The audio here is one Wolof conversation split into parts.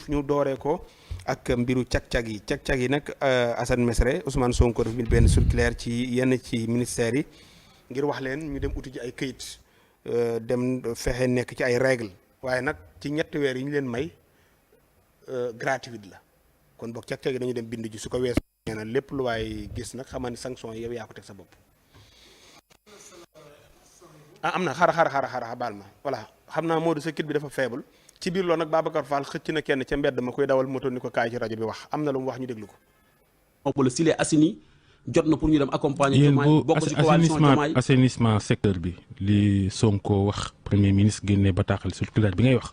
ñu dooree ko ak mbiru cag-cag yi nag Assane Mesre Ousmane Sonko daf bil benn circulaire ci yenn ci ministères yi ngir wax leen ñu dem uti ji ay këyit dem fexe nekk ci ay règle waaye nag ci ñetti weer yi ñu leen may gratuite la kon boog cag-cag yi dañu dem bind ji su ko weesu nee na lépp lu waaye gis nag xamal ni sanction yow yaa ko teg sa bopp. am na xara baal ma voilà xam naa Modou sa kit bi dafa faible ci biir loolu nag Babacar Fall xëcc na kenn ca mbedd ma koy dawal moto ni ko kaay ci rajo bi wax am na lu mu wax ñu déglu ko. boobu la s'il est assaini jot na pour ñu dem accompagner. yéen bu assainissement secteur bi li Sonko wax premier ministre génne bataaxal circulaire bi ngay wax.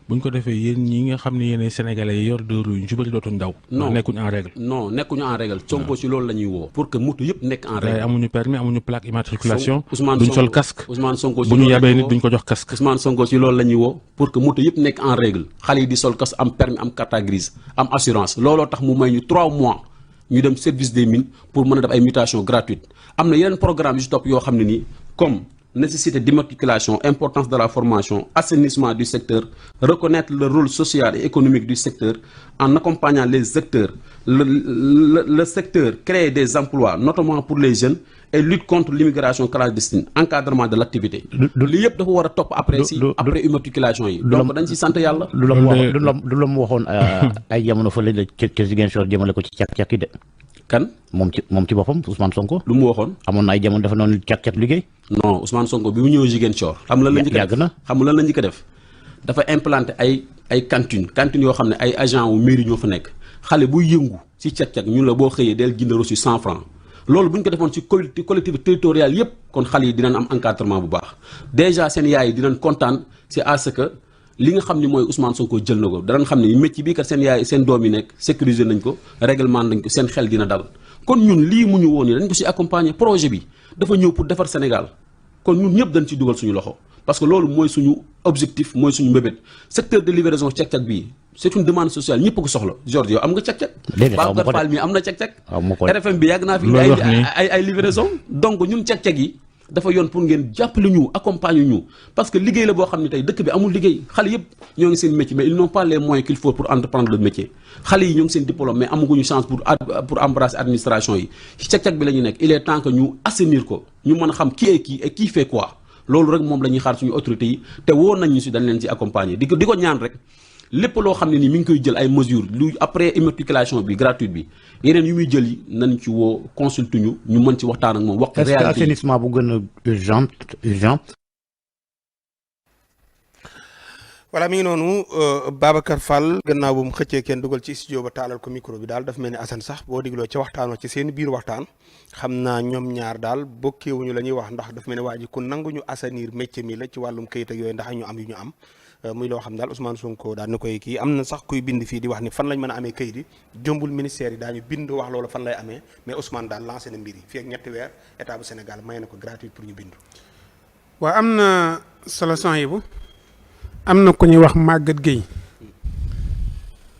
bu ñu ko defee yéen ñi nga xam ne yéen sénégalais yi yor dëru ñu ci bëri dootuñ daw. non nekkuñu en règle. non nekkuñu en règle. Sonko si loolu la ñuy woo. pour que moto yëpp nekk en règle. amuñu permis amuñu plaque immatriculation. duñ sol casque. Ousmane Sonko si bu ñu yabee nit duñ ko jox casque. Ousmane Sonko si loolu la ñuy woo pour que moto yëpp nekk en règle xale yi di sol casque am permis am carte grise am assurance looloo tax mu may ñu 3 mois. ñu dem service des mines pour mën a def ay mutation gratuite am na yeneen programme yu si topp yoo xam ne nii comme nécessité d'immatriculation importance de la formation assainissement du secteur reconnaître le rôle social et économique du secteur en accompagnant les acteurs le secteur créer des emplois notamment pour les jeunes et lutte contre l'immigration clandestine encadrement de l'activité li yëpp dafa war a topp après immatriculation yi donc dañ si sant yàlla lu la mu waxoon ay jamono fa la ci Ziguinchor jëmale ko ci càq-càq yi de kan moom ci boppam Ousmane Sonko lu mu waxoon amoon na ay jamono dafa noonu càq-càq liggéey non Ousmane Sonko bi mu ñëw Ziguinchor xam lan la njëkk yàgg na xam lan la njëkk def dafa implanté ay cantine yoo xam ne ay agent wu mairie ñoo fa nekk xale buy yëngu ci càq-càq ñun la boo xëyee del jënd reçu 100 francs loolu bu ñu ko defoon ci collectivité territoriale yëpp kon xale yi dinañ am encadrement bu baax déjà seen yaay yi dinañ kontaan c'est à ce que li nga xam ni mooy Ousmane Sonko jël na ko danañ xam ne métier bii kat seen yaay seen doom yi nekk sécuriser nañ ko règlement nañ ko seen xel dina dal kon ñun lii mu ñu woon ni dañ ko ci accompagner projet bi dafa ñëw pour defar Sénégal kon ñun ñëpp dañ ci dugal suñu loxo parce que loolu mooy suñu objectif mooy suñu mbébét secteur de livraison càq-càq bii c'est une demande sociale ñëpp ko soxla Georges yow am nga càq-càq Babacar Fall mi am na càq-càq RFM bi yàgg naa fi ay livraison donc ñun càq-càq yi dafa yoon pour ngeen jàppale ñu accompagner ñu parce que liggéey la boo xam ne tey dëkk bi amul liggéey xale yëpp ñoo ngi seen métier mais ils n'ont pas les moyens qu'il faut pour entreprendre le métier xale yi ñoo ngi seen diplôme mais amaguñu chance pour embrasser administration yi càq-càq bi la ñu nekk il est temps que ñu assainir ko ñu mën a xam qui est qui et qui fait quoi loolu rek moom la ñuy xaar suñu autorités yi te woo nañ ñu si dañ leen ci accompagner di ko ñaan rek lépp loo xam ne ni mi ngi koy jël ay mesures lu après immatriculation bi gratuite bi yeneen yu muy jël yi nañ ci woo consulte ñu mën ci waxtaan ak moom wax réalité est-ce que assainissement bu gën a urgent voilà mi ngi noonu Babacar Fall gannaaw bu mu xëccee kenn dugal ci studio ba taalal ko micro bi daal dafa mel ni Assane sax boo digloo ca waxtaanoo ci seen biir waxtaan xam naa ñoom ñaar daal bokkeewuñu la ñuy wax ndax dafa mel ni waa ji ku nangu ñu assainir métier mi la ci wàllum këyit ak yooyu ndax ñu am yu ñu am muy loo xam daal Ousmane Sonko daal na koy kii am na sax kuy bind fii di wax ni fan lañ mën a amee këyit yi jombul ministère yi daañu bind wax loolu fan lay amee mais Ousmane daal lancé na mbir yi fii ak ñetti weer état bu Sénégal may na ko gratuit pour ñu bindu. waaw am na solution yi bu am na ku ñuy wax Maguette Gueye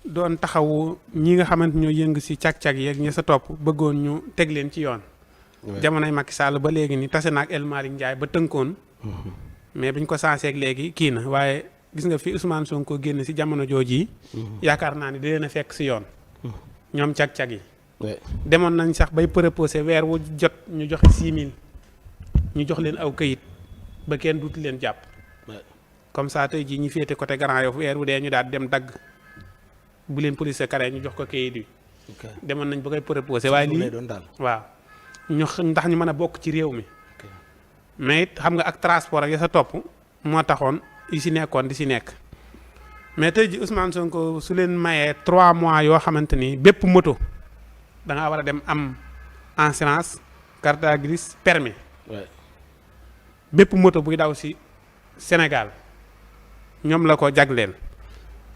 doon taxawu ñi nga xamante ñoo yëng si càq-càq yeeg ña sa topp bëggoon ñu teg leen ci yoon. jamonoy Macky Sall ba léegi ni tase na ak El Malick Ndiaye ba tënkoon. mais biñ ko sensé ak léegi kii na waaye gis nga fi Ousmane Sonko génn si jamono jooju yi. yaakaar naa ni di leen a fekk si yoon. ñoom càq-càq yi. demoon nañ sax bay proposé weer wu jot ñu joxe 6000 ñu jox leen aw këyit ba kenn duuti leen jàpp. comme ça tey jii ñu féete côté Grand Yoff weer wu dee ñu daal dem dagg bu leen police carré ñu jox ko kayit yi. demoon nañ ba koy proposé waaye lii waaw ñu ndax ñu mën a bokk ci réew mi. mais it xam nga ak transport ak ya sa topp moo taxoon yi si nekkoon di si nekk mais tey ji Ousmane Sonko su leen mayee 3 mois yoo xamante ni bépp moto da ngaa war a dem am assurance carte grise permis bépp moto buy daw si Sénégal. ñoom la ko jagleel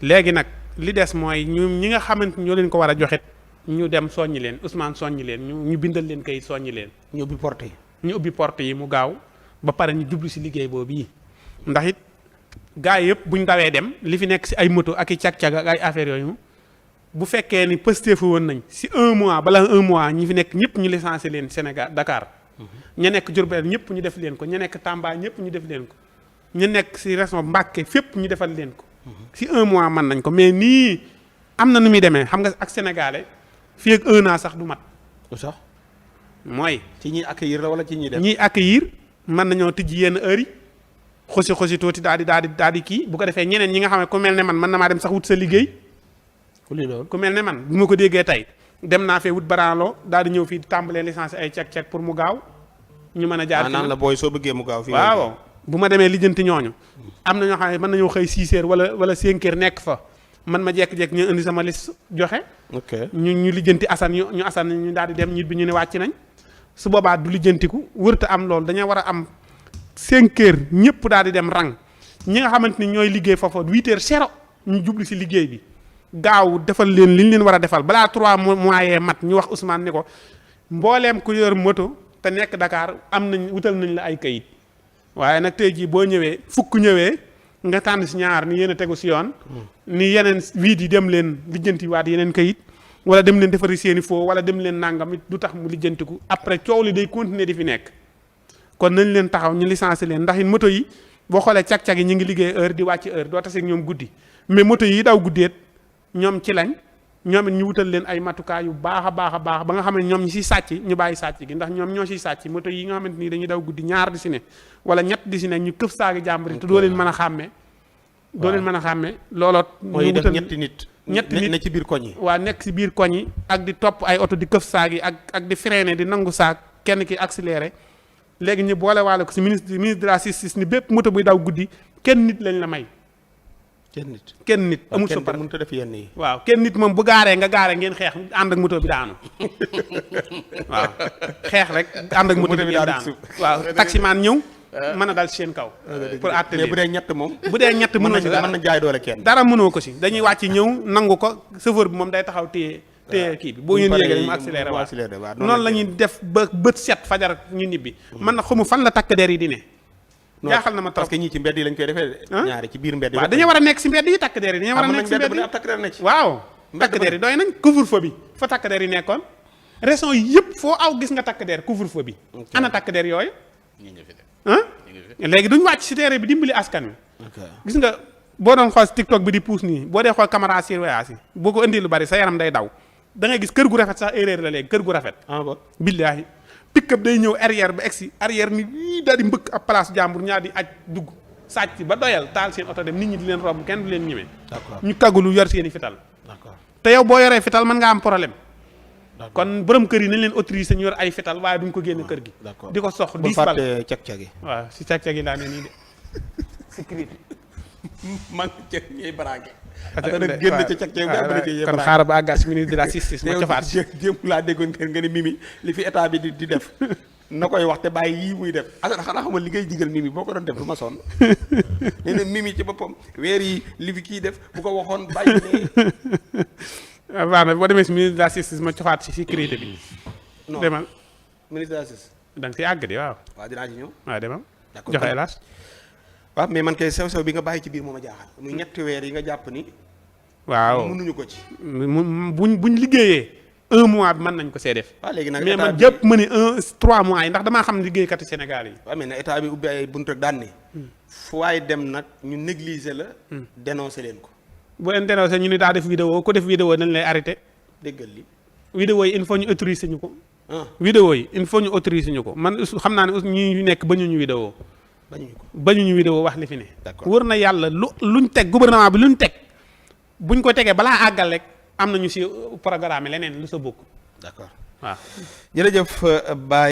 léegi nag li des mooy ñi nga xamante ñoo leen ko war a joxet ñu dem soññi leen Ousmane soññi leen ñu bindal leen kay soññi leen ñu ubbi porte yi mu gaaw ba pare ñu jublu si liggéey boobu yi ndax it gars yëpp buñ dawee dem li fi nekk si ay moto ak i cag-cag ak ay affaires yooyu bu fekkee ni pësteefu woon nañ si 1 mois bala 1 mois ñi fi nekk ñëpp ñu licencié leen Sénégal Dakar ña nekk Diourbel ñëpp ñu def leen ko ña nekk Tamba ñëpp ñu def leen ko ñu nekk si région Mbacké fépp ñu defal leen ko si 1 mois mën nañ ko mais nii am na nu muy demee xam nga ak sénégalais fii ak 1 an sax du mat. lu sax mooy ci ñiy accueillir la wala ci ñiy def. ñiy accueillir mën nañoo tijji yenn heures yi xosi tuuti daal di kii bu ko defee ñeneen ñi nga xam ne ku mel ne man mën na maa dem sax wut sa liggéey. ku mel ne man bu ma ko déggee tey dem naa fee wut baraanloo daal di ñëw fii di tàmbalee licence ay cek pour mu gaaw ñu mën a jaar ci naan la booy soo bëggee mu gaaw fii waaw bu ma demee lijjanti ñooñu am na ñoo xam ne mën nañoo xëy 6 heures wala 5 heures nekk fa man ma jekk-jekk ñu indi sama liste joxe ñu lijjanti asan ñu asan ñu daal di dem ñit bi ñu ne wàcc nañ su boobaa du lijjantiku wërta am loolu dañoo war a am 5 heures ñëpp daal di dem rang ñi nga xamante ni ñooy liggéey foofa 8 heures zéro ñu jublu si liggéey bi gaaw defal leen li ñu leen war a defal balaa 3 mois yee mat ñu wax Ousmane ni ko mbooleem ku yor moto te nekk Dakar am nañ wutal nañ la ay kayit waaye nag tey jii boo ñëwee fukk ñëwee nga tànn si ñaar ni yéen a tegu si yoon ni yeneen wiit yi dem leen lijjanti waat yeneen kayit wala dem leen defari seeni foo wala dem leen nangam it du tax mu lijjantiku après coow li day continuer di fi nekk kon nañ leen taxaw ñu licencié leen ndax it moto yi boo xoolee cag-cag yi ñu ngi liggéey heure di wàcc heure doo taseeg ñoom guddi mais moto yi daw guddeet ñoom ci lañ ñoom it ñu wutal leen ay matukaay yu baax a baax ba nga xam ne ñoom ñi siy sàcc ñu bàyyi sàcc gi ndax ñoom ñoo siy sàcc moto yi nga xamante ni dañuy daw guddi ñaar di si ne wala ñett di si ne ñu këf saagi jàmbur yi te doo leen mën a xàmmee doo leen mën a xàmmee looloo mooy def ñetti nit ne ci biir koñ yi waa nekk si biir koñ yi ak di topp ay oto di këf saag yi ak di freiner di nangu saag kenn ki accéléré léegi ñu boole waale ko si ministre de la justice ni bépp moto buy daw guddi kenn nit lañ la may kenn nit amul sa mënut a def yenn yi waaw kenn nit moom bu gaaree nga gaaree ngeen xeex ànd ak moto bi daanu waaw xeex rek ànd ak moto bi ngeen daanu waaw taximaan ñëw mën a dal seen kaw pour àtte leen bu dee ñett moom bu dee ñett mënoo si mën na jaay doole kenn dara mënoo ko si dañuy wàcc ñëw nangu ko chauffeur bi moom day taxaw téye kii bi boo ngeen yéegee mu accéléré waat noonu la ñuy def ba bët set fajar ñu ñibbi man na xamu fan la takk der yi di ne jaaxal na ma trop parce que ñii ci mbedd yi lañ koy defee ñaari ci biir mbedd yi waaw dañoo war a nekk si mbedd yi takk der yi dañoo war a nekk si mbedd yi takk der na ci waaw takk der yi doy nañ couvre-feu bi fa takk der yi nekkoon raison yëpp foo aw gis nga takk der couvre-feu bi ana takk der yooyu léegi duñ wàcc si terrain bi dimbali askan wi gis nga boo doon xool TikTok bi di puus nii boo dee xool caméra surveillance yi boo ko indi lu bari sa yaram day daw da ngay gis kër gu rafet sax erreur la léegi kër gu rafet billaahi pick-up day ñëw arrière ba egsi arrière ni yii daal di mbëkk ab place jàmbur ñaar di aj dugg sàcc ba doyal taal seen oto dem nit ñi di leen romb kenn du leen ñemee ñu kagulu yor seeni fital te yow boo yoree fital mën nga am problème kon borom kër yi nañ leen autorisé ñu yor ay fital waaye duñ ko génn kër gi di ko sox 10 bal cag-cag yi waaw si cag-cag yi laa ne nii de sécurité man cag ñuy baraake nag génn ca cag-cag kon xaaral ba àggas ministre de la justice ma cofaat jéem laa déggoon nga ne Mimi li fi état bi di def na koy wax te bàyyi yii muy def asana xanaa xamal li ngay digal Mimi boo ko doon def du ma sonn nee na Mimi ci boppam weer yi li fi kii def bu ko waxoon bàyyi ne baax na boo demee si ministre de la justice ma cofaat si sécurité bi demal ministre de la justice da nga si àgg di waaw dinaa ci ñëw waaw demal joxe hélas waaw mais man kay sew-sew bi nga bàyyi ci biir moo ma jaaxal muy ñetti weer yi nga jàpp ni waaw mënuñu ko ci buñ liggéeyee 1 mois bi mën nañ ko see def léegi nag mais man jëpp ma ne 3 mois yi ndax damaa xam liggéeykatu Sénégal yi waaw mais na état bi ubbi ay buntu rek daan ne fu waay dem nag ñu négliger la dénoncer leen ko bu leen dénoncé ñu ni daa def vidéo ku def vidéo nañ lay arrêté déggal li vidéo yi il faut ñu autoriser ñu ko vidéo yi il faut ñu autoriser ñu ko man xam naa ne ñu nekk bañuñu vidéo bañuñu vidéo wax li fi ne wër na yàlla luñ teg gouvernement bi luñ teg buñ ko tegee balaa àggal rek am nañu si programme leneen lu sa bokk d'accord waaw jërëjëf Baye